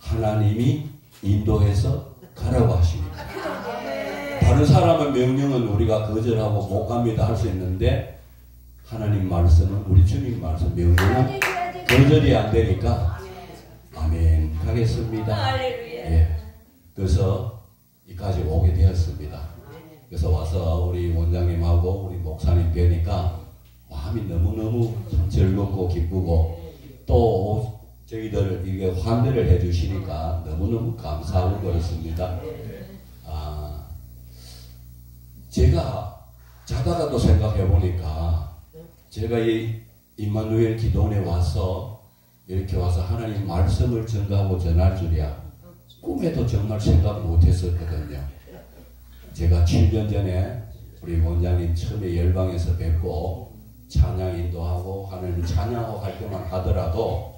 하나님이 인도해서 가라고 하십니다. 다른 사람의 명령은 우리가 거절하고 못 갑니다 할 수 있는데 하나님 말씀은 우리 주님 말씀 명령은 거절이 안 되니까 아멘 가겠습니다. 예. 그래서 이까지 오게 되었습니다. 그래서 와서 우리 원장님하고 우리 목사님 뵈니까 마음이 너무너무 즐겁고 기쁘고 또 저희들 이게 환대를 해주시니까 너무너무 감사하고 그렇습니다. 제가 자다가도 생각해 보니까 제가 이 임마누엘 기도원에 와서 이렇게 와서 하나님 말씀을 전가하고 전할 줄이야 꿈에도 정말 생각 못했었거든요. 제가 7년 전에 우리 원장님 처음에 열방에서 뵙고 찬양 인도하고 하나님 찬양하고 할 때만 하더라도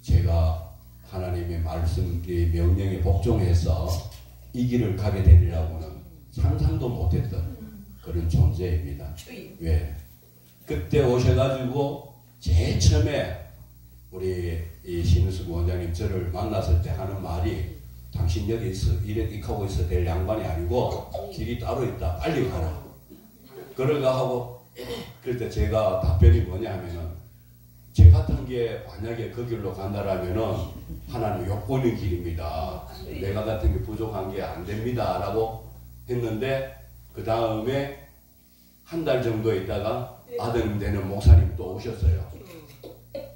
제가 하나님의 말씀 명령에 복종해서 이 길을 가게 되리라고는 상상도 못했던 그런 존재입니다. 왜? 그때 오셔가지고 제일 처음에 우리 이 신우숙 원장님 저를 만났을 때 하는 말이 당신 여기 있어 이렇게 하고 있어 될 양반이 아니고 길이 따로 있다 빨리 가라 그러가 하고 그럴 때 제가 답변이 뭐냐 하면은 제 같은 게 만약에 그 길로 간다라면은 하나님 욕보는 길입니다. 내가 같은 게 부족한 게 안 됩니다 라고 했는데 그 다음에 한 달 정도 있다가 아들 되는 목사님 또 오셨어요.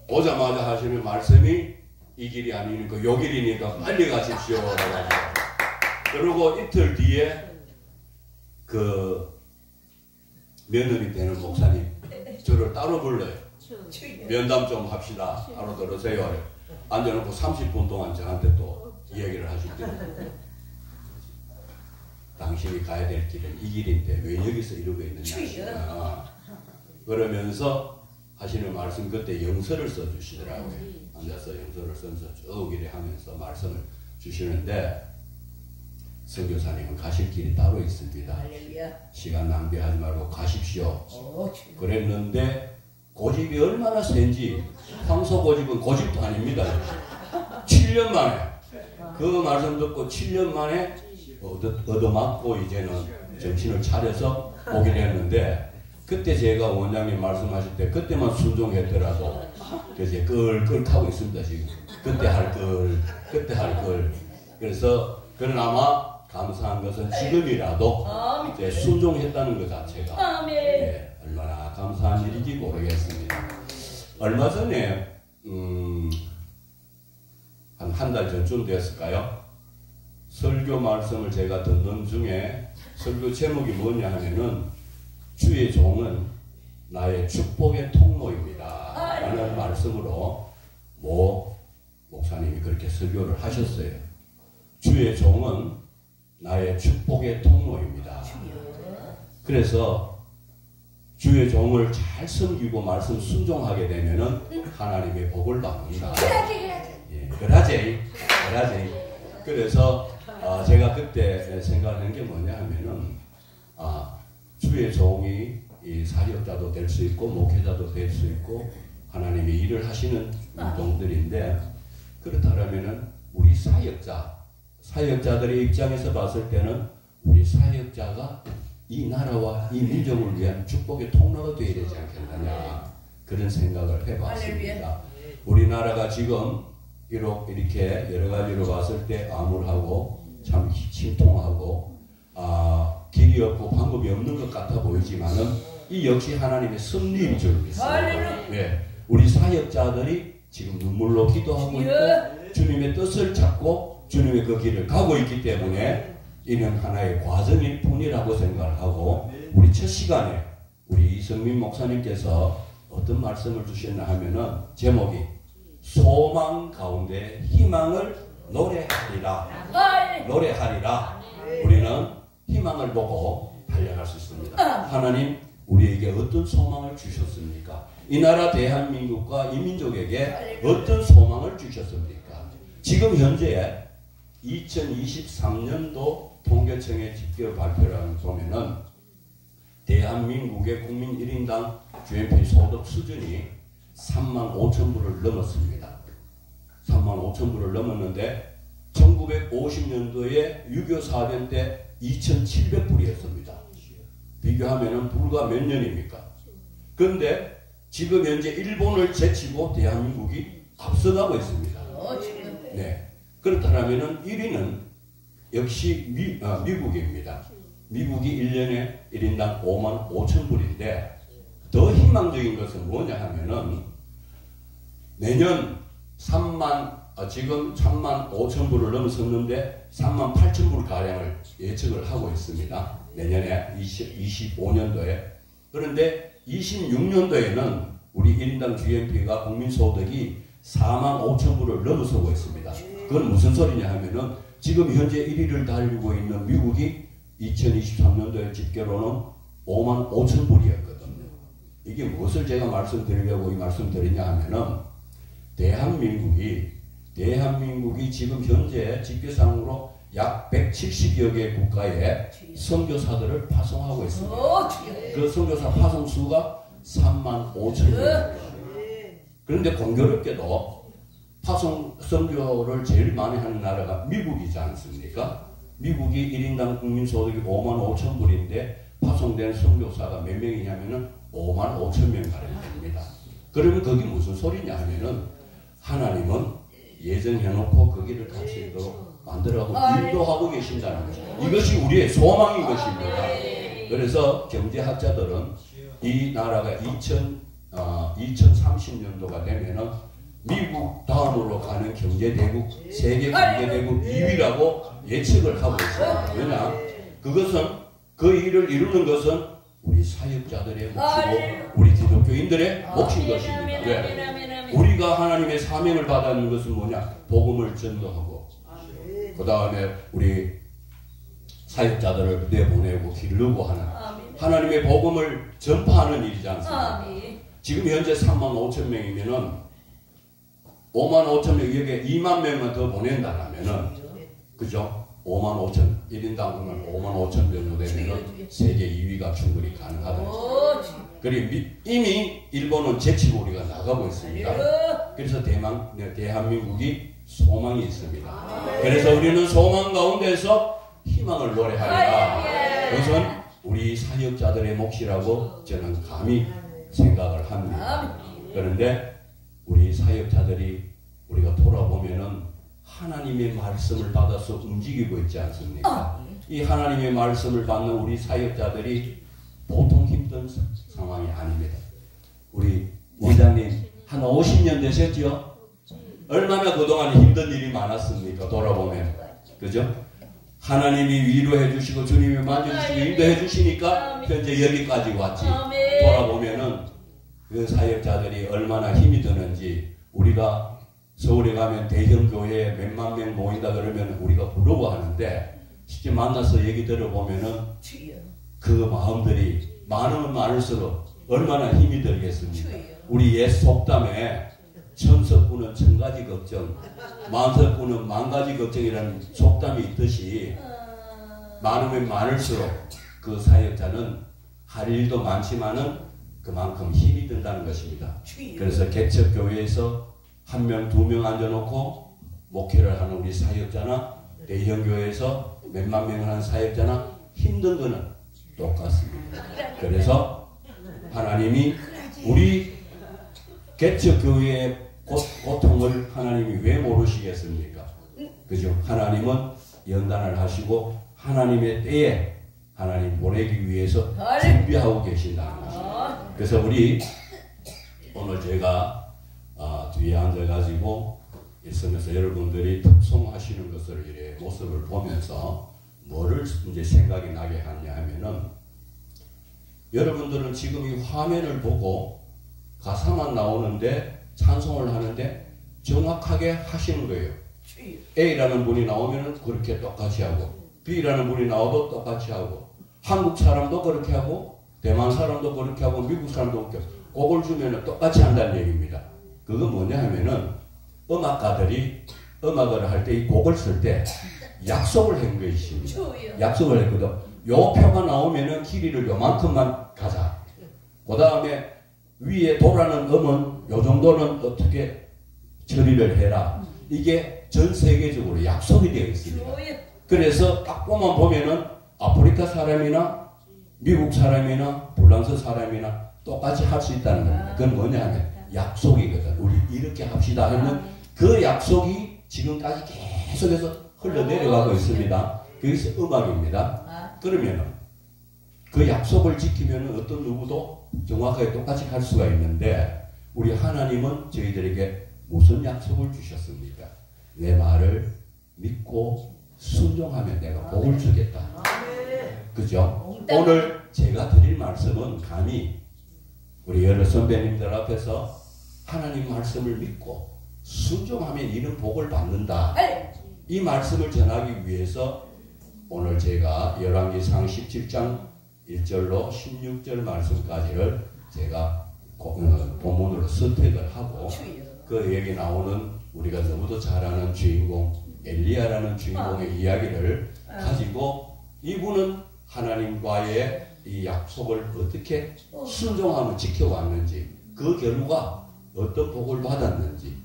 오자마자 하시는 말씀이 이 길이 아니니까 요 길이니까 빨리 가십시오 라고 그리고 이틀 뒤에 그 며느리 되는 목사님 저를 따로 불러요. 면담 좀 합시다. 따로 들으세요. 앉아놓고 30분 동안 저한테 또 이야기를 하시더라고요. 당신이 가야 될 길은 이 길인데 왜 여기서 이러고 있느냐 그러면서 하시는 말씀 그때 영서를 써주시더라고요. 앉아서 영서를 써서 쭉 이래 하면서 말씀을 주시는데 선교사님은 가실 길이 따로 있습니다. 시간 낭비하지 말고 가십시오. 그랬는데 고집이 얼마나 센지 황소 고집은 고집도 아닙니다. 7년 만에 그 말씀 듣고 7년 만에 얻어맞고 이제는 정신을 차려서 오게 됐는데 그때 제가 원장님 말씀하실 때 그때만 순종했더라도 이제 끌하고 있습니다. 지금 그때 할 걸 그래서 그나마 감사한 것은 지금이라도 이제 순종했다는 것 자체가 예, 얼마나 감사한 일인지 모르겠습니다. 얼마 전에 한 달 전쯤 됐을까요? 설교 말씀을 제가 듣는 중에 설교 제목이 뭐냐 하면은 주의 종은 나의 축복의 통로입니다 라는 말씀으로 목사님이 그렇게 설교를 하셨어요. 주의 종은 나의 축복의 통로입니다. 그래서 주의 종을 잘 섬기고 말씀 순종하게 되면은 하나님의 복을 받는다. 예, 그라제. 그래서 제가 그때 생각하는 게 뭐냐 하면은 주의 종이 이 사역자도 될 수 있고 목회자도 될 수 있고 하나님의 일을 하시는 종들인데 그렇다면은 우리 사역자들의 입장에서 봤을 때는 우리 사역자가 이 나라와 이 민족을 위한 축복의 통로가 되어야 되지 않겠느냐 그런 생각을 해봤습니다. 우리나라가 지금 비록 이렇게 여러 가지로 봤을 때 암울하고 참 심통하고 길이 없고 방법이 없는 것 같아 보이지만은 이 역시 하나님의 섭리인 줄 믿습니다. 네, 우리 사역자들이 지금 눈물로 기도하고 있고 주님의 뜻을 찾고 주님의 그 길을 가고 있기 때문에 이는 하나의 과정일 뿐이라고 생각을 하고 우리 첫 시간에 우리 이성민 목사님께서 어떤 말씀을 주셨나 하면은 제목이 소망 가운데 희망을 노래하리라. 우리는 희망을 보고 달려갈 수 있습니다. 하나님 우리에게 어떤 소망을 주셨습니까? 이 나라 대한민국과 이 민족에게 어떤 소망을 주셨습니까? 지금 현재 2023년도 통계청의 집계 발표를 보면은 대한민국의 국민 1인당 GNP 소득 수준이 35,000불을 넘었습니다. 35,000 3만 5천 불을 넘었는데 1950년도에 6.25 사변 때 2,700불이었습니다. 비교하면 불과 몇 년입니까? 그런데 지금 현재 일본을 제치고 대한민국이 앞서가고 있습니다. 네. 그렇다면 1위는 역시 미국입니다. 미국이 1년에 1인당 5만 5천 불인데 더 희망적인 것은 뭐냐 하면은 내년 지금 3만 5천 불을 넘었었는데 3만 8천 불 가량을 예측을 하고 있습니다. 내년에 25년도에. 그런데 26년도에는 우리 1인당 GNP가 국민소득이 4만 5천 불을 넘어서고 있습니다. 그건 무슨 소리냐 하면은 지금 현재 1위를 달리고 있는 미국이 2023년도에 집계로는 5만 5천 불이었거든요. 이게 무엇을 제가 말씀드리려고 이 말씀드리냐 하면은 대한민국이 지금 현재 집계상으로 약 170여 개 국가에 선교사들을 파송하고 있습니다. 그 선교사 파송 수가 3만 5천 명입니다. 그런데 공교롭게도 파송 선교를 제일 많이 하는 나라가 미국이지 않습니까? 미국이 1인당 국민소득이 5만 5천 불인데 파송된 선교사가 몇 명이냐면은 5만 5천 명 가량 됩니다. 그러면 그게 무슨 소리냐 하면은 하나님은 예정해놓고 거기를 갈 수 있도록 만들어가고 인도하고 계신다는 거죠. 이것이 우리의 소망인 것입니다. 그래서 경제학자들은 이 나라가 2030년도가 되면은 미국 다음으로 가는 경제대국, 세계 경제대국 2위라고 예측을 하고 있습니다. 왜냐? 그것은 그 일을 이루는 것은 우리 사역자들의 몫이고 우리 기독교인들의 몫인 것입니다. 왜? 우리가 하나님의 사명을 받는 것은 뭐냐? 복음을 전도하고 그 다음에 우리 사역자들을 내보내고 기르고 하는 하나님의 복음을 전파하는 일이지 않습니까? 지금 현재 3만 5천 명이면은 5만 5천 명 여기에 2만 명만 더 보낸다라면은 그죠? 5만 5천 1인당 보면 5만 5천 정도 되면은 세계 2위가 충분히 가능하다. 그리고 이미 일본은 제치고 우리가 나가고 있습니다. 그래서 대한민국이 소망이 있습니다. 그래서 우리는 소망 가운데서 희망을 노래하리라. 그것은 우리 사역자들의 몫이라고 저는 감히 생각을 합니다. 그런데 우리 사역자들이 우리가 돌아보면은 하나님의 말씀을 받아서 움직이고 있지 않습니까? 이 하나님의 말씀을 받는 우리 사역자들이 보통 힘든 상황이 아닙니다. 우리 원장님 한 50년 되셨죠? 얼마나 그동안 힘든 일이 많았습니까? 돌아보면. 그죠? 하나님이 위로해 주시고 주님이 만져주시고 인도해 주시니까 현재 여기까지 왔지. 돌아보면은 그 사역자들이 얼마나 힘이 드는지 우리가 서울에 가면 대형 교회에 몇만 명 모인다 그러면 우리가 부러워하는데 실제 만나서 얘기 들어보면은 그 마음들이 많으면 많을수록 얼마나 힘이 들겠습니까? 우리 옛 속담에 천석구는 천가지 걱정, 만석구는 만가지 걱정이라는 속담이 있듯이 많으면 많을수록 그 사역자는 할 일도 많지만은 그만큼 힘이 든다는 것입니다. 그래서 개척교회에서 한 명, 두 명 앉아놓고 목회를 하는 우리 사역자나 대형교회에서 몇만 명을 하는 사역자나 힘든 거는 똑같습니다. 그래서 하나님이 우리 개척교회의 고통을 하나님이 왜 모르시겠습니까? 그죠? 하나님은 연단을 하시고 하나님의 때에 하나님 보내기 위해서 준비하고 계신다는 것입니다. 그래서 우리 오늘 제가 뒤에 앉아가지고 있으면서 여러분들이 특송하시는 것을 이래 모습을 보면서 뭐를 이제 생각이 나게 하냐 하면은 여러분들은 지금 이 화면을 보고 가사만 나오는데 찬송을 하는데 정확하게 하시는 거예요. A라는 분이 나오면은 그렇게 똑같이 하고 B라는 분이 나와도 똑같이 하고 한국 사람도 그렇게 하고 대만 사람도 그렇게 하고 미국 사람도 그렇게 하고 곡을 주면은 똑같이 한다는 얘기입니다. 그건 뭐냐 하면은 음악가들이 음악을 할 때 이 곡을 쓸 때 약속을 한 것입니다. 약속을 했거든. 요 표가 나오면은 길이를 요만큼만 가자. 그 다음에 위에 도라는 음은 요 정도는 어떻게 처리를 해라. 이게 전 세계적으로 약속이 되어 있습니다. 그래서 딱 보면은 아프리카 사람이나 미국 사람이나 프랑스 사람이나 똑같이 할 수 있다는 겁니다. 그건 뭐냐 하면 약속이거든. 우리 이렇게 합시다 하면 그 약속이 지금까지 계속해서 흘러내려가고 있습니다. 그것이 음악입니다. 그러면은 그 약속을 지키면 어떤 누구도 정확하게 똑같이 갈 수가 있는데 우리 하나님은 저희들에게 무슨 약속을 주셨습니까? 내 말을 믿고 순종하면 내가 복을 주겠다. 그죠? 오늘 제가 드릴 말씀은 감히 우리 여러 선배님들 앞에서 하나님 말씀을 믿고 순종하면 이런 복을 받는다. 이 말씀을 전하기 위해서 오늘 제가 열왕기상 17장 1절로 16절 말씀까지를 제가 본문으로 선택을 하고 그 여기 나오는 우리가 너무도 잘 아는 주인공 엘리야라는 주인공의 이야기를 가지고 이분은 하나님과의 이 약속을 어떻게 순종하며 지켜왔는지 그 결과 어떤 복을 받았는지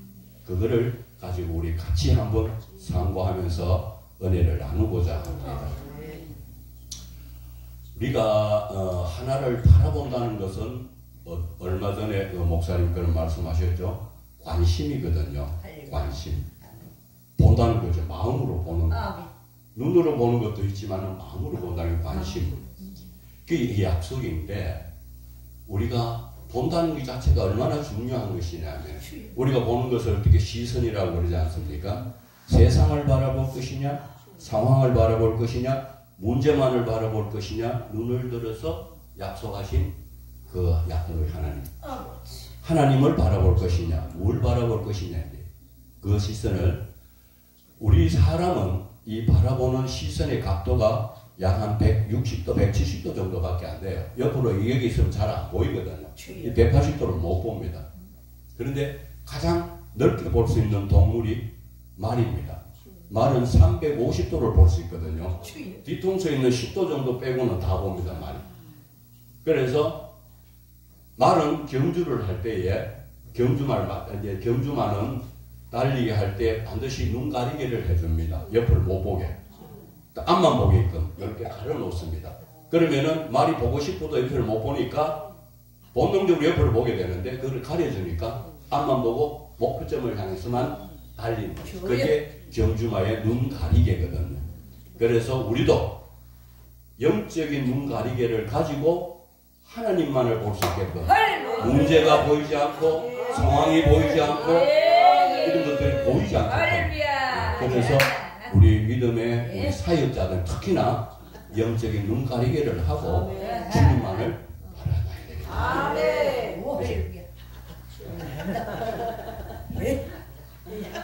그거를 가지고 우리 같이 한번 상고하면서 은혜를 나누고자 합니다. 우리가 하나를 바라본다는 것은 얼마 전에 목사님 그런 말씀하셨죠. 관심이거든요. 관심. 본다는 거죠. 마음으로 보는 거. 눈으로 보는 것도 있지만 마음으로 본다는 관심. 그게 약속인데 우리가 본다는 것 자체가 얼마나 중요한 것이냐면 우리가 보는 것을 어떻게 시선이라고 그러지 않습니까? 세상을 바라볼 것이냐 상황을 바라볼 것이냐 문제만을 바라볼 것이냐 눈을 들어서 약속하신 그 약속의 하나님 하나님을 바라볼 것이냐 뭘 바라볼 것이냐 그 시선을 우리 사람은 이 바라보는 시선의 각도가 약 한 160도, 170도 정도밖에 안 돼요. 옆으로 여기 있으면 잘 안 보이거든요. 이 180도를 못 봅니다. 그런데 가장 넓게 볼 수 있는 동물이 말입니다. 말은 350도를 볼 수 있거든요. 뒤통수에 있는 10도 정도 빼고는 다 봅니다. 말이. 그래서 말은 경주를 할 때에 경주마는 달리기 할 때 반드시 눈 가리개를 해줍니다. 옆을 못 보게. 앞만 보게끔 이렇게 가려놓습니다. 그러면은 말이 보고 싶어도 옆을 못 보니까 본능적으로 옆을 보게 되는데 그걸 가려주니까 앞만 보고 목표점을 향해서만 달리는 거죠. 그게 경주마의 눈 가리개거든요. 그래서 우리도 영적인 눈 가리개를 가지고 하나님만을 볼 수 있게끔 문제가 보이지 않고 상황이 보이지 않고 이런 것들이 보이지 않게끔 그래서 우리 믿음의 우리 사역자들 특히나 영적인 눈 가리개를 하고 주님만을 바라봐야 되겠다.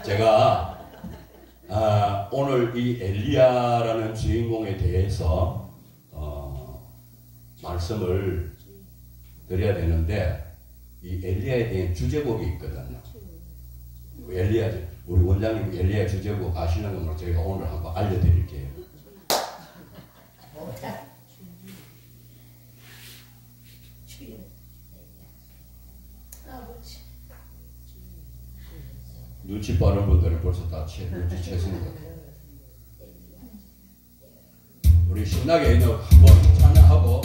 제가 오늘 이 엘리야라는 주인공에 대해서 말씀을 드려야 되는데 이 엘리야에 대한 주제곡이 있거든요. 엘리야 우리 원장님 엘리야 주제곡 아시는 걸 제가 오늘 한번 알려드릴게요. 눈치 빠른 분들은 벌써 다 눈치챘으니까 우리 신나게 한번 찬양하고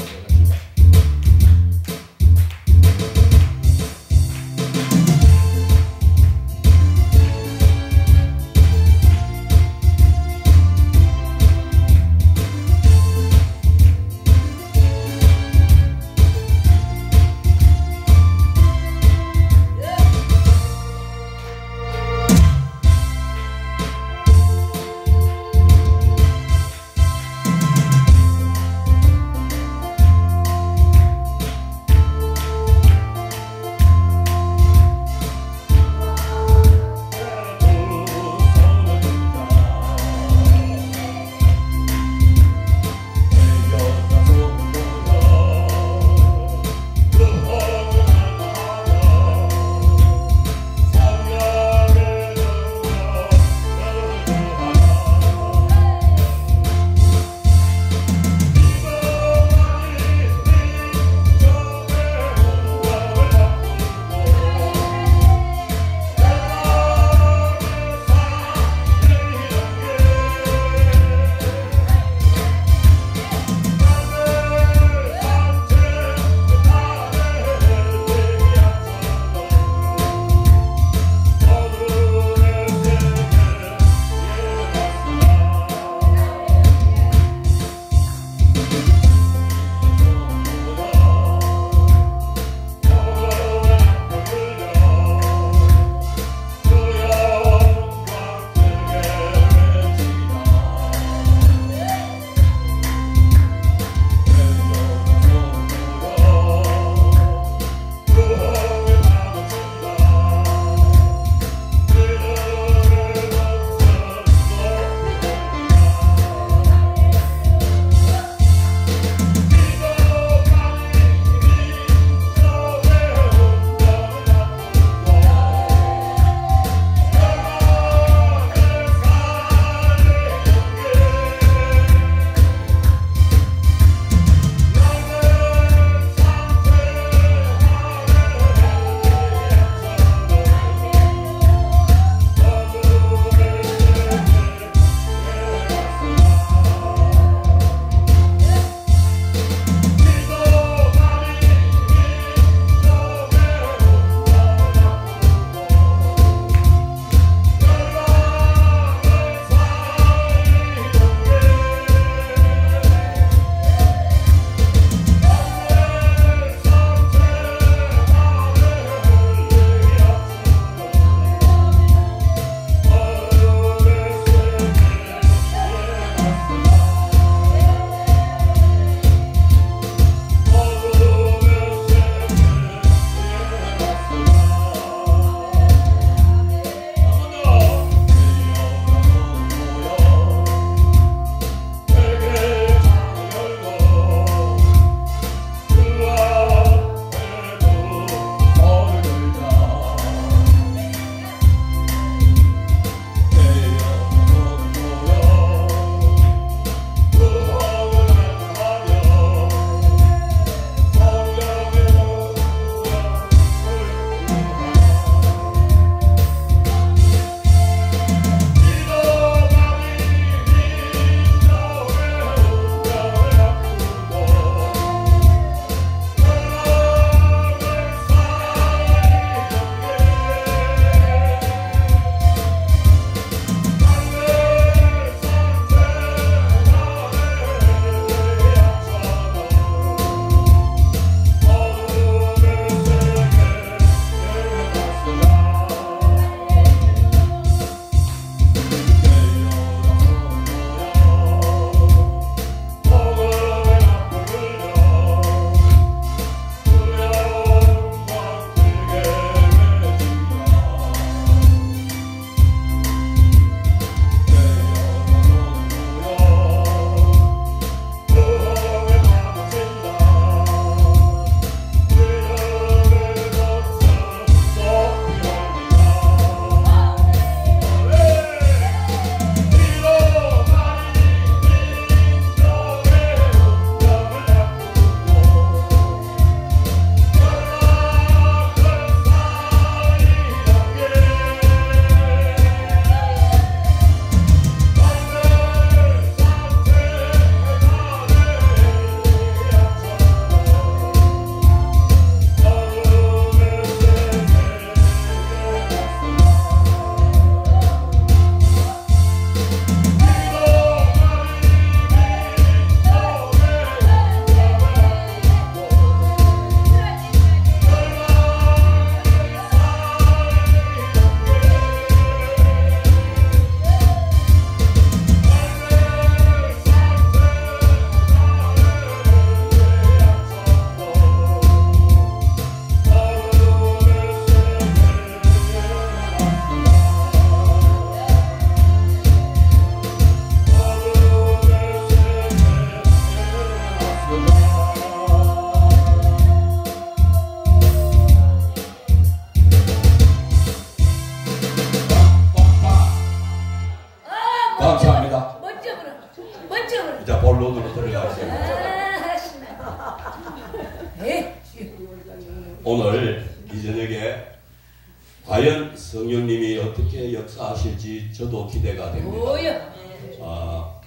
저도 기대가 됩니다.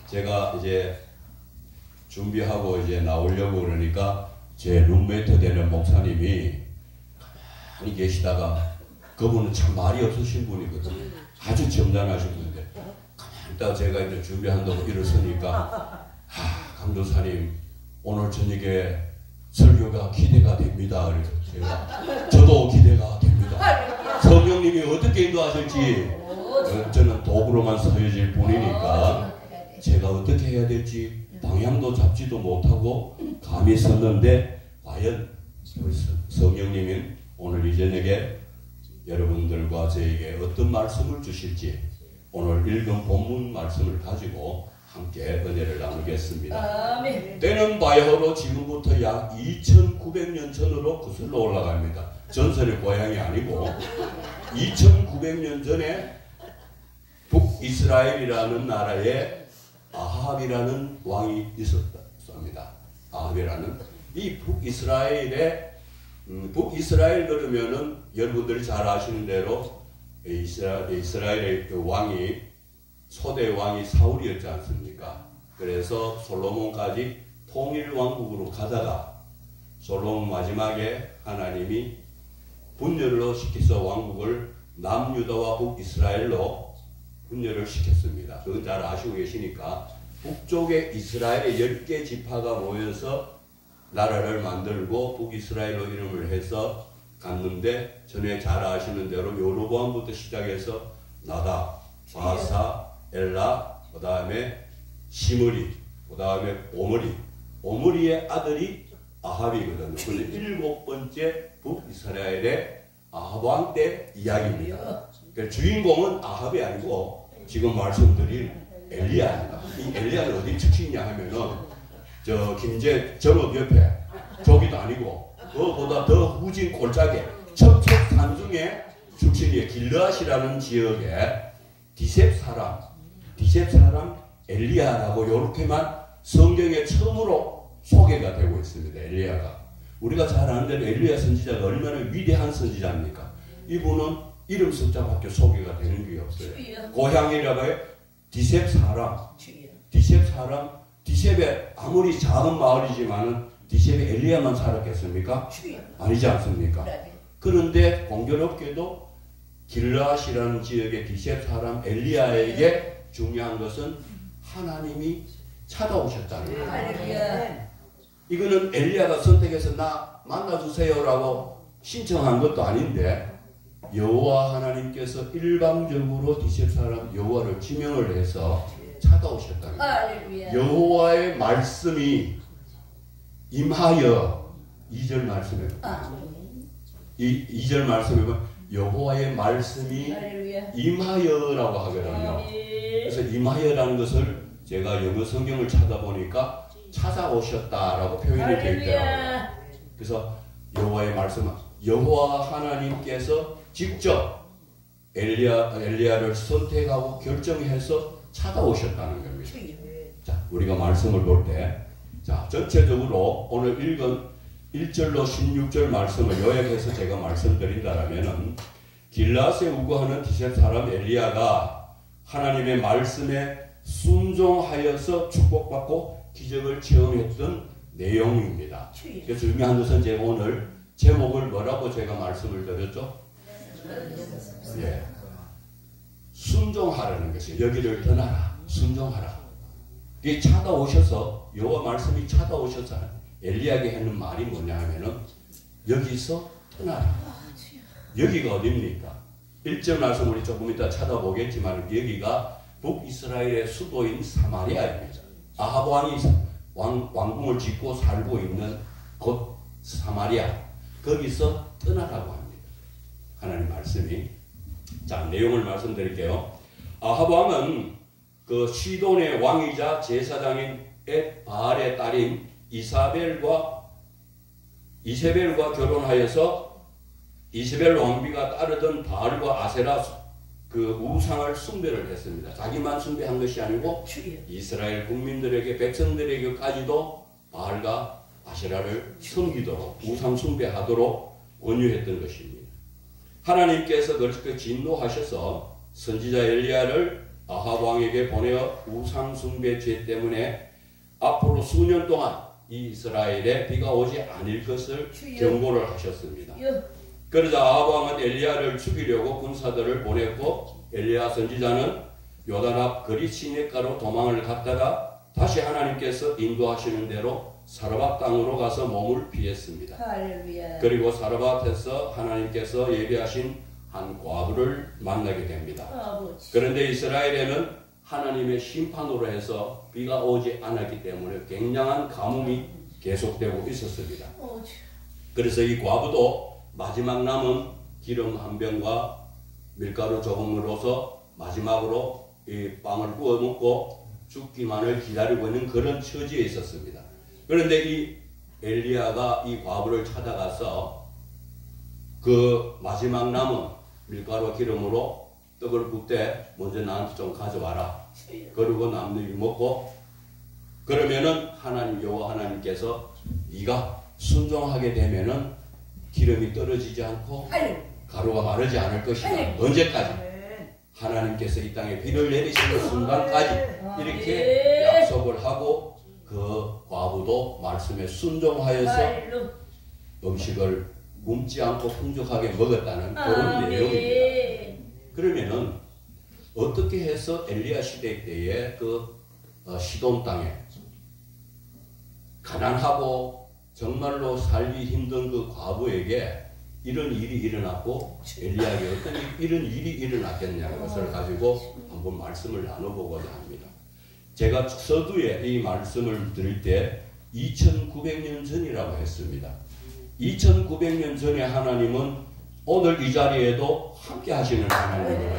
제가 이제 준비하고 이제 나오려고 그러니까 제 룸메이트 되는 목사님이 가만히 계시다가 그분은 참 말이 없으신 분이거든요. 아주 점잖으신 분인데 가만히 있다가 제가 이제 준비한다고 일어서니까 강도사님 오늘 저녁에 설교가 기대가 됩니다. 그래서 제가 저도 기대가 됩니다. 성령님이 어떻게 인도하실지 저는 도구로만 서여질 뿐이니까 제가 어떻게 해야 될지 방향도 잡지도 못하고 감이 섰는데 과연 성령님이 오늘 이 저녁에 여러분들과 저에게 어떤 말씀을 주실지 오늘 읽은 본문 말씀을 가지고 함께 은혜를 나누겠습니다. 때는 바야흐로 지금부터 약 2900년 전으로 거슬러 올라갑니다. 전설의 고향이 아니고 2900년 전에 북이스라엘이라는 나라에 아합이라는 왕이 있었습니다. 아합이라는 이 북이스라엘 그러면은 여러분들이 잘 아시는 대로 이스라엘의 그 왕이 초대 왕이 사울이었지 않습니까? 그래서 솔로몬까지 통일 왕국으로 가다가 솔로몬 마지막에 하나님이 분열로 시켜서 왕국을 남유다와 북이스라엘로 분열을 시켰습니다. 그건 잘 아시고 계시니까 북쪽에 이스라엘의 10개 지파가 모여서 나라를 만들고 북이스라엘로 이름을 해서 갔는데 전에 잘 아시는 대로 여로보암부터 시작해서 나답, 바사, 엘라, 그 다음에 시므리, 그 다음에 오므리의 아들이 아합이거든요. 근데 7번째 북이스라엘의 아합 왕 때 이야기입니다. 그러니까 주인공은 아합이 아니고 지금 말씀드린 엘리야입니다. 이 엘리야는 어디 출신이냐 하면은 저 김제 전업 옆에 저기도 아니고 그거보다 더 후진 골짜기 척척 산중의 출신이에요. 길르앗이라는 지역에 디셉 사람 엘리야라고 이렇게만 성경에 처음으로 소개가 되고 있습니다. 엘리야가 우리가 잘 아는 대로 엘리야 선지자가 얼마나 위대한 선지자입니까? 이분은 이름 숫자밖에 소개가 되는 게 없어요. 고향이라고 해 디셉 사람 디셉에 아무리 작은 마을이지만은 디셉에 엘리야만 살았겠습니까? 아니지 않습니까? 그런데 공교롭게도 길르앗이라는 지역의 디셉 사람 엘리야에게 중요한 것은 하나님이 찾아오셨다는 거예요. 이거는 엘리야가 선택해서 나 만나주세요라고 신청한 것도 아닌데 여호와 하나님께서 일방적으로 디셉 사람 여호와를 지명을 해서 찾아오셨다는 거예요. 여호와의 말씀이 임하여 2절 말씀에 2절 말씀에 보면 여호와의 말씀이 임하여라고 하거든요. 그래서 임하여라는 것을 제가 영어 성경을 찾아보니까 찾아오셨다라고 표현이 되어 있더라고요. 그래서 여호와의 말씀, 여호와 하나님께서 직접 엘리야를 선택하고 결정해서 찾아오셨다는 겁니다. 자, 우리가 말씀을 볼 때, 자, 전체적으로 오늘 읽은 1절로 16절 말씀을 요약해서 제가 말씀드린다면은 길르앗에 우거하는 디셉 사람 엘리야가 하나님의 말씀에 순종하여서 축복받고 기적을 체험했던 내용입니다. 그래서 중요한 것은 제가 오늘 제목을 뭐라고 제가 말씀을 드렸죠? 예. 순종하라는 것이에요. 여기를 떠나라. 순종하라. 이게 찾아오셔서 여호와 말씀이 찾아오셨잖아요. 엘리야에게 하는 말이 뭐냐 하면은 여기서 떠나라. 여기가 어딥니까? 1절 말씀 우리 조금 이따 찾아보겠지만 여기가 북이스라엘의 수도인 사마리아입니다. 아합 왕이 왕궁을 짓고 살고 있는 곳 사마리아. 거기서 떠나라고 합니다. 하나님 말씀이. 자, 내용을 말씀드릴게요. 아합 왕은 그 시돈의 왕이자 제사장인 바알의 딸인 이세벨과 결혼하여서 이세벨 왕비가 따르던 바알과 아세라 그 우상을 숭배를 했습니다. 자기만 숭배한 것이 아니고 이스라엘 국민들에게 백성들에게까지도 바알과 아세라를 섬기도록 우상 숭배하도록 권유했던 것입니다. 하나님께서 그렇게 진노하셔서 선지자 엘리야를 아합 왕에게 보내어 우상 숭배 죄 때문에 앞으로 수년 동안 이 이스라엘에 비가 오지 않을 것을 경고를 하셨습니다. 그러자 아합 왕은 엘리야를 죽이려고 군사들을 보냈고 엘리야 선지자는 요단 앞 거리 시냇가로 도망을 갔다가 다시 하나님께서 인도하시는 대로 사르밧 땅으로 가서 몸을 피했습니다. 할렐루야. 그리고 사르밧에서 하나님께서 예비하신 한 과부를 만나게 됩니다. 아버지. 그런데 이스라엘에는 하나님의 심판으로 해서 비가 오지 않았기 때문에 굉장한 가뭄이 계속되고 있었습니다. 그래서 이 과부도 마지막 남은 기름 한 병과 밀가루 조금으로서 마지막으로 이 빵을 구워 먹고 죽기만을 기다리고 있는 그런 처지에 있었습니다. 그런데 이 엘리야가 이 과부를 찾아가서 그 마지막 남은 밀가루와 기름으로 떡을 굽되 먼저 나한테 좀 가져와라. 그리고 남들이 먹고 그러면은 하나님 여호와 하나님께서 네가 순종하게 되면은 기름이 떨어지지 않고 가루가 마르지 않을 것이다. 언제까지? 하나님께서 이 땅에 비를 내리시는 순간까지 이렇게 약속을 하고 그 과부도 말씀에 순종하여서 음식을 굶지 않고 풍족하게 먹었다는 그런 내용입니다. 그러면은 어떻게 해서 엘리야 시대 때에 그 시돈 땅에 가난하고 정말로 살기 힘든 그 과부에게 이런 일이 일어났고 엘리야에게 어떤 이런 일이 일어났겠냐는 것을 가지고 한번 말씀을 나눠보고자 합니다. 제가 서두에 이 말씀을 드릴 때 2900년 전이라고 했습니다. 2900년 전에 하나님은 오늘 이 자리에도 함께 하시는 하나님입니다.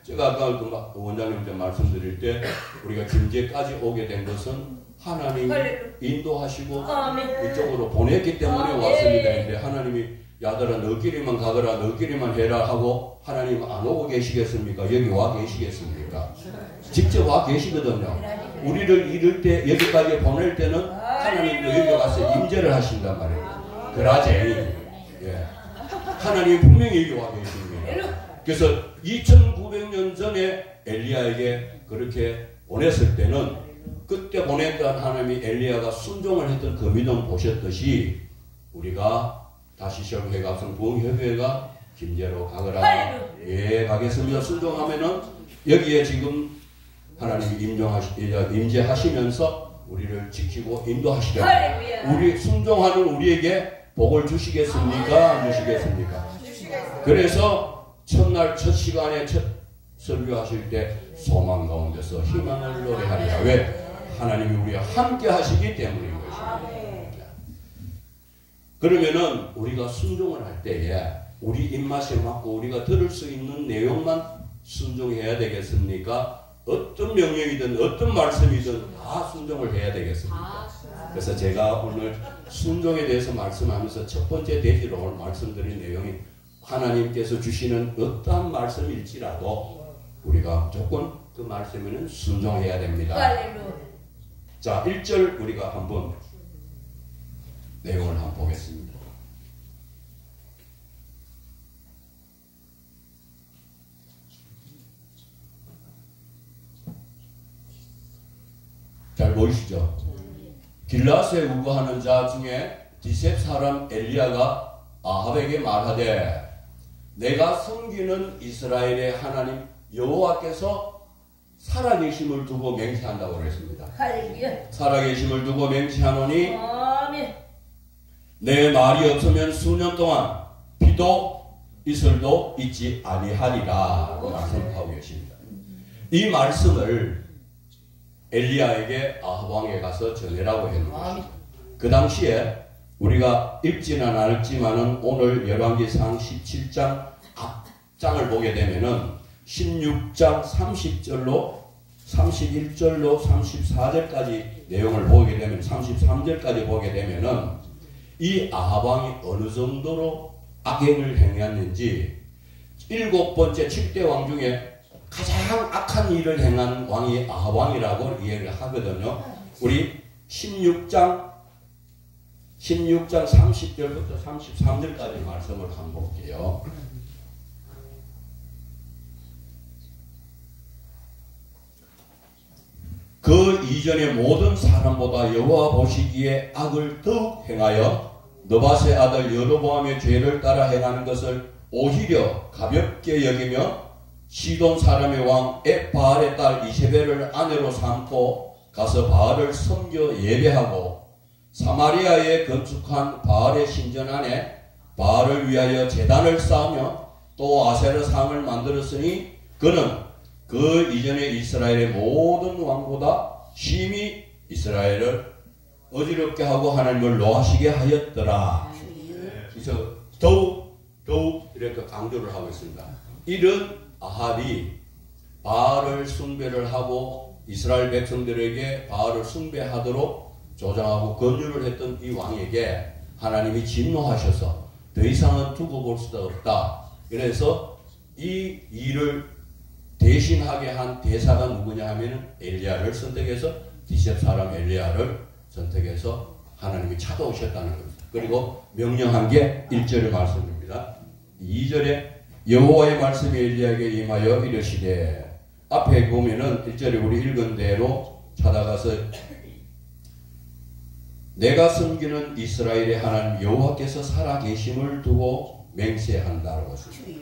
제가 아까 그 원장님한테 말씀드릴 때 우리가 김제까지 오게 된 것은 하나님이 인도하시고 이쪽으로 보냈기 때문에 왔습니다. 근데 하나님이 야들아 너끼리만 가거라 너끼리만 해라 하고 하나님 안 오고 계시겠습니까? 여기 와 계시겠습니까? 직접 와 계시거든요. 우리를 이럴 때 여기까지 보낼 때는 하나님도 여기 와서 임재를 하신단 말이에요. 그라제 예. 하나님 분명히 여기 와 계십니다. 그래서 2900년 전에 엘리야에게 그렇게 보냈을 때는 그때 보냈던 하나님이 엘리야가 순종을 했던 그 믿음 보셨듯이 우리가 다시 시험회 각성 부흥협회가 김제로 가거라. 예, 가겠습니다. 순종하면은 여기에 지금 하나님이 임재하시면서 우리를 지키고 인도하시려고 우리 순종하는 우리에게 복을 주시겠습니까? 안 주시겠습니까? 그래서 첫날 첫 시간에 첫 설교하실 때 소망 가운데서 희망을 노래하리라. 왜? 하나님이 우리와 함께 하시기 때문인 것입니다. 그러면은 우리가 순종을 할 때에 우리 입맛에 맞고 우리가 들을 수 있는 내용만 순종해야 되겠습니까? 어떤 명령이든 어떤 말씀이든 다 순종을 해야 되겠습니까? 그래서 제가 오늘 순종에 대해서 말씀하면서 첫 번째 대지로 오늘 말씀드린 내용이 하나님께서 주시는 어떠한 말씀일지라도 우리가 무조건 그 말씀에는 순종해야 됩니다. 자, 1절 우리가 한번 내용을 한번 보겠습니다. 잘 보이시죠? 길라스에 우거하는 자 중에 디셉 사람 엘리야가 아합에게 말하되 내가 섬기는 이스라엘의 하나님 여호와께서 살아계심을 두고 맹세한다고 그랬습니다. 살아계심을 두고 맹세하노니 내 말이 없으면 수년 동안 비도 이슬도 있지 아니하리라 말씀하고 계십니다. 이 말씀을 엘리야에게 아합 왕에 가서 전해라고 했는 것입니다. 그 당시에 우리가 읽지는 않았지만은 오늘 열왕기상 17장 앞장을 보게 되면은 16장 30절로 31절로 34절까지 내용을 보게 되면 33절까지 보게 되면은 이 아합 왕이 어느 정도로 악행을 행했는지 7번째 7대 왕 중에 가장 악한 일을 행한 왕이 아합 왕이라고 이야기를 하거든요. 우리 16장 30절부터 33절까지 말씀을 한번 볼게요. 그 이전의 모든 사람보다 여호와 보시기에 악을 더욱 행하여 느밧의 아들 여로보암의 죄를 따라 행하는 것을 오히려 가볍게 여기며 시돈 사람의 왕 엣바알의 딸 이세벨을 아내로 삼고 가서 바알을 섬겨 예배하고 사마리아에 건축한 바알의 신전 안에 바알을 위하여 제단을 쌓으며 또 아세라 상을 만들었으니 그는 그 이전의 이스라엘의 모든 왕보다 심히 이스라엘을 어지럽게 하고 하나님을 노하시게 하였더라. 그래서 더욱 이렇게 강조를 하고 있습니다. 이런 아합이 바알을 숭배를 하고 이스라엘 백성들에게 바알을 숭배하도록 조장하고 권유를 했던 이 왕에게 하나님이 진노하셔서 더 이상은 두고 볼 수가 없다. 그래서 이 일을 대신하게 한 대사가 누구냐 하면 엘리야를 선택해서 디셉 사람 엘리야를 선택해서 하나님이 찾아오셨다는 겁니다. 그리고 명령한 게 1절의 말씀입니다. 2절에 여호와의 말씀이 엘리야에게 임하여 이르시되, 앞에 보면은 1절에 우리 읽은 대로 찾아가서 내가 섬기는 이스라엘의 하나님 여호와께서 살아계심을 두고 맹세한다라고 했습니다.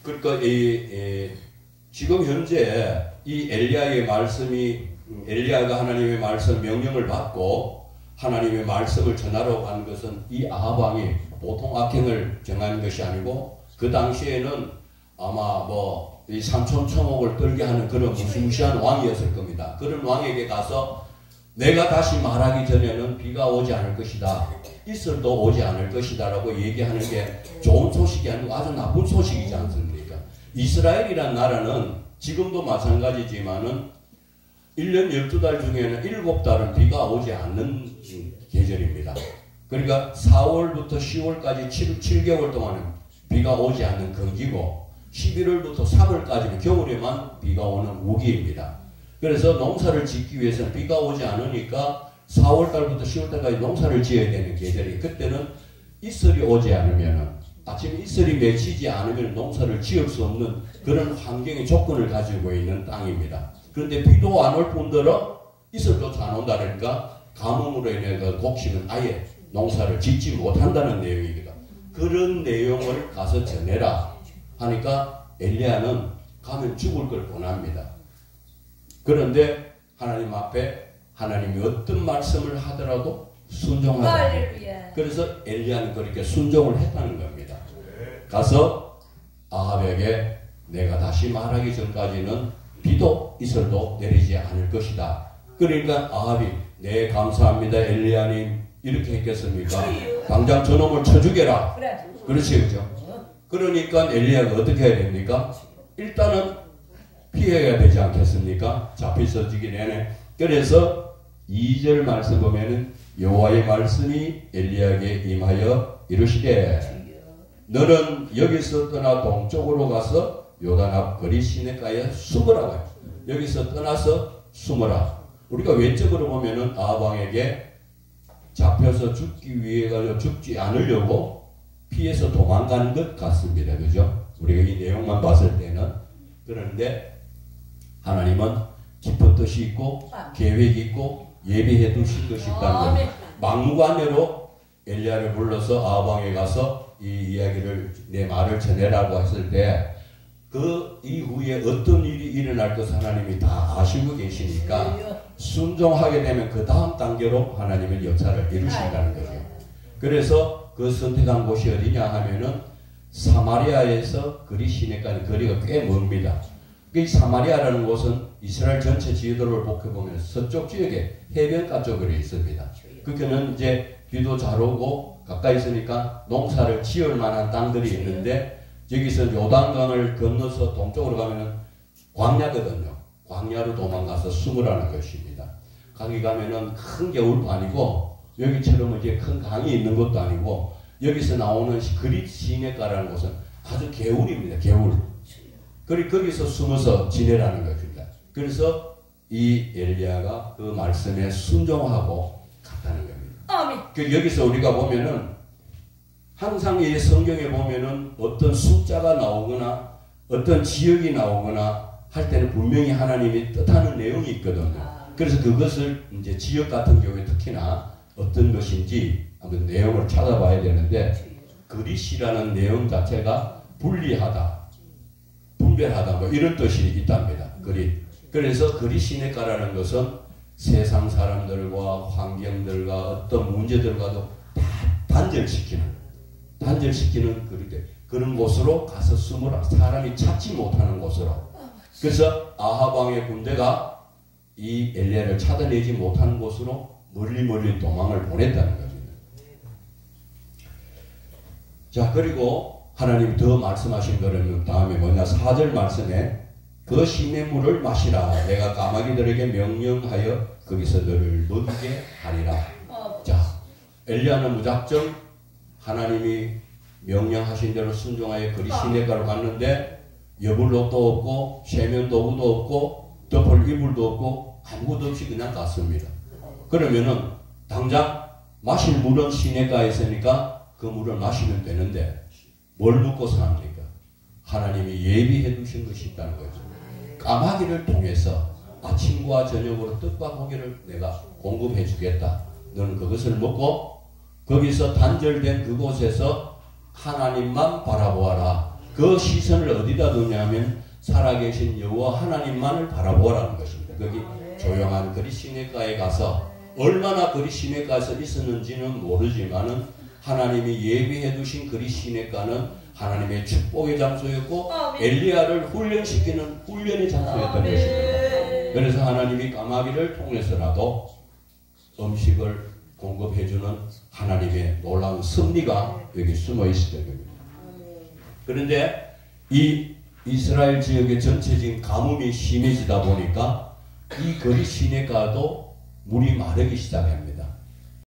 그러니까 지금 현재 이 엘리야의 말씀이 엘리야가 하나님의 말씀 명령을 받고 하나님의 말씀을 전하러 간 것은 이 아합 왕이 보통 악행을 정하는 것이 아니고 그 당시에는 아마 이 삼천초목을 떨게 하는 그런 무시무시한 왕이었을 겁니다. 그런 왕에게 가서 내가 다시 말하기 전에는 비가 오지 않을 것이다. 이슬도 오지 않을 것이다 라고 얘기하는 게 좋은 소식이 아니고 아주 나쁜 소식이지 않습니까? 이스라엘이란 나라는 지금도 마찬가지지만은 1년 12달 중에는 7달은 비가 오지 않는 계절입니다. 그러니까 4월부터 10월까지 7개월 동안은 비가 오지 않는 건기고 11월부터 3월까지는 겨울에만 비가 오는 우기입니다. 그래서 농사를 짓기 위해서는 비가 오지 않으니까 4월달부터 10월달까지 농사를 지어야 되는 계절이, 그때는 이슬이 오지 않으면 아침에 이슬이 맺히지 않으면 농사를 지을 수 없는 그런 환경의 조건을 가지고 있는 땅입니다. 그런데 비도 안 올 뿐더러 이슬조차 안 온다니까 가뭄으로 인해 그 곡식은 아예 농사를 짓지 못한다는 내용이거든. 그런 내용을 가서 전해라 하니까 엘리야는 가면 죽을 걸 권합니다. 그런데 하나님 앞에 하나님이 어떤 말씀을 하더라도 순종하라. 그래서 엘리야는 그렇게 순종을 했다는 겁니다. 가서 아합에게 내가 다시 말하기 전까지는 비도 이슬도 내리지 않을 것이다. 그러니까 아합이 네 감사합니다 엘리야님 이렇게 했겠습니까? 당장 저놈을 쳐 죽여라. 그렇지, 그죠? 그러니까 엘리야가 어떻게 해야 됩니까? 일단은 피해야 되지 않겠습니까? 잡히서지기 내내. 그래서 2절 말씀 보면은 여호와의 말씀이 엘리야에게 임하여 이르시되 너는 여기서 떠나 동쪽으로 가서 요단 앞 거리 시내가에 숨으라고. 여기서 떠나서 숨어라. 우리가 외적으로 보면은 아합 왕에게 잡혀서 죽기 위해 가지고 죽지 않으려고 피해서 도망가는 것 같습니다. 그죠? 우리가 이 내용만 봤을 때는. 그런데 하나님은 깊은 뜻이 있고 계획이 있고 예비해 두신 것이 있다는 겁니다. 막무가내로 엘리야를 불러서 아합 왕에 가서 이 이야기를 내 말을 전해라고 했을 때 그 이후에 어떤 일이 일어날 것을 하나님이 다 아시고 계시니까 순종하게 되면 그 다음 단계로 하나님은 역사를 이루신다는 거죠. 그래서 그 선택한 곳이 어디냐 하면은 사마리아에서 그리 시내까지 거리가 꽤 멉니다. 이 사마리아라는 곳은 이스라엘 전체 지도를 복해보면 서쪽 지역에 해변가 쪽으로 있습니다. 그게는 이제 비도 잘 오고 가까이 있으니까 농사를 지을 만한 땅들이 있는데 여기서 요단강을 건너서 동쪽으로 가면은 광야거든요. 광야로 도망가서 숨으라는 것입니다. 거기 가면은 큰 겨울도 아니고 여기처럼 이제 큰 강이 있는 것도 아니고 여기서 나오는 그릿 시내가라는 곳은 아주 개울입니다. 개울. 거기서 숨어서 지내라는 것입니다. 그래서 이 엘리야가 그 말씀에 순종하고 갔다는 겁니다. 여기서 우리가 보면은 항상 이 성경에 보면은 어떤 숫자가 나오거나 어떤 지역이 나오거나 할 때는 분명히 하나님이 뜻하는 내용이 있거든요. 그래서 그것을 이제 지역 같은 경우에 특히나 어떤 것인지 한번 내용을 찾아봐야 되는데, 그릿이라는 내용 자체가 분리하다, 분별하다 뭐 이런 뜻이 있답니다. 그릿. 그래서 그릿 시내가라는 것은 세상 사람들과 환경들과 어떤 문제들과도 다 단절시키는 그런 곳으로 가서 숨으라. 사람이 찾지 못하는 곳으로. 그래서 아하방의 군대가 이 엘리야를 찾아내지 못하는 곳으로 멀리 도망을 보냈다는 겁니다. 자, 그리고 하나님 더 말씀하신 거는 다음에 뭐냐, 4절 말씀에 그 시냇물을 마시라. 내가 까마귀들에게 명령하여 거기서 너를 먹이게 하리라. 자, 엘리야는 무작정 하나님이 명령하신 대로 순종하여 그리 시냇가로 갔는데 여불옷도 없고 세면 도구도 없고 덮을 이불도 없고 아무것도 없이 그냥 갔습니다. 그러면은 당장 마실 물은 시냇가에 있으니까 그 물을 마시면 되는데 뭘 먹고 삽니까? 하나님이 예비해 두신 것이 있다는 거죠. 까마귀를 통해서 아침과 저녁으로 떡과 고기를 내가 공급해 주겠다. 너는 그것을 먹고 거기서 단절된 그곳에서 하나님만 바라보아라. 그 시선을 어디다 두냐면 살아계신 여호와 하나님만을 바라보라는 것입니다. 거기 조용한 그리 시냇가에 가서 얼마나 그리 시냇가에서 있었는지는 모르지만은 하나님이 예비해 두신 그리 시냇가는 하나님의 축복의 장소였고 엘리야를 훈련시키는 훈련의 장소였던 것입니다. 그래서 하나님이 까마귀를 통해서라도 음식을 공급해주는 하나님의 놀라운 섭리가 여기 숨어 있었던 겁니다. 그런데 이 이스라엘 지역의 전체적인 가뭄이 심해지다 보니까 이 거리 시내가도 물이 마르기 시작합니다.